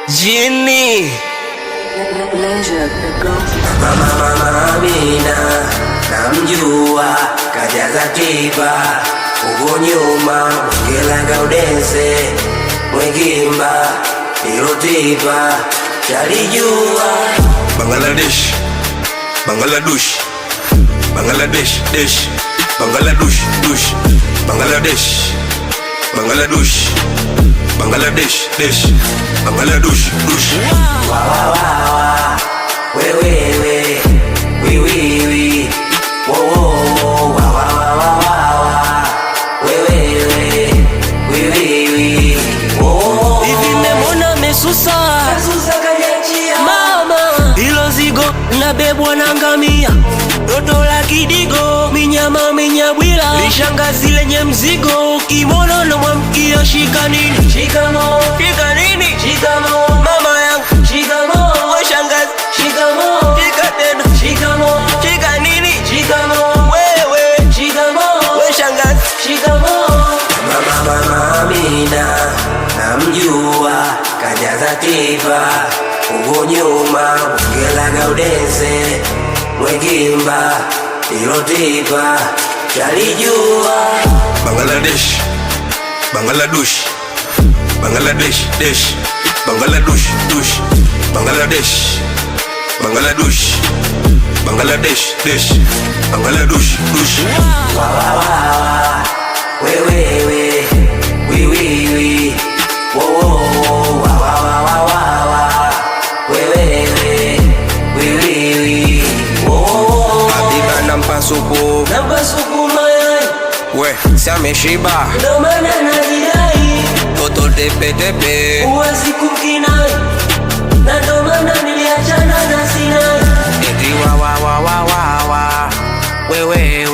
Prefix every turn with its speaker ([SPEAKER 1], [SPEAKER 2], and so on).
[SPEAKER 1] Jini Mama Amina namjua, kajaza tiba uko nyuma, ngelaga udense mwegimba ilo tiba chalijua.
[SPEAKER 2] Bangladesh, Bangladesh, Bangladesh, Desh, Bangladesh, Dush, Bangladesh, Bangladesh, Bangladesh, Desh, Bangladesh, Dush.
[SPEAKER 1] Wa wa wa wa, we wo wo, wa wa wa wa wa, we wo.
[SPEAKER 3] Hivi memona mesusa
[SPEAKER 1] Kanyachia
[SPEAKER 3] mama, ilo zigo nabebwa na ngamia, toto la kidigo, minyama minyabwila, lishangazi lenye mzigo, kimono na mwamkia. Shika nini?
[SPEAKER 1] Shikamo,
[SPEAKER 3] Shika nini?
[SPEAKER 1] shikamo,
[SPEAKER 3] Mama yangu
[SPEAKER 1] shikamo,
[SPEAKER 3] we shangazi,
[SPEAKER 1] shikamo,
[SPEAKER 3] shika tena.
[SPEAKER 1] shikamo,
[SPEAKER 3] Shika nini?
[SPEAKER 1] shikamo,
[SPEAKER 3] Wewe
[SPEAKER 1] shikamo,
[SPEAKER 3] we shangazi,
[SPEAKER 1] shikamo. Mama Amina namjua, kajaza tiba uko nyuma, ngelaga udense mwegimba ilo tiba chalijua.
[SPEAKER 2] Bangladesh, Bangladesh, Bangladesh, Desh, Bangladesh, Dush, Bangladesh, Bangladesh, Bangladesh, Desh, Bangladesh, Dush.
[SPEAKER 1] Wa wa wa wa, we wo wo, wa wa wa wa, we wo.
[SPEAKER 2] Habiba nampa supu,
[SPEAKER 1] Namba suku mayai,
[SPEAKER 2] we si ameshiba,
[SPEAKER 1] ndo maana najidai,
[SPEAKER 2] toto tepe tepe,
[SPEAKER 1] huwezi kumkinai, na ndo maana niliachana na Sinai.
[SPEAKER 2] eti wa, wewe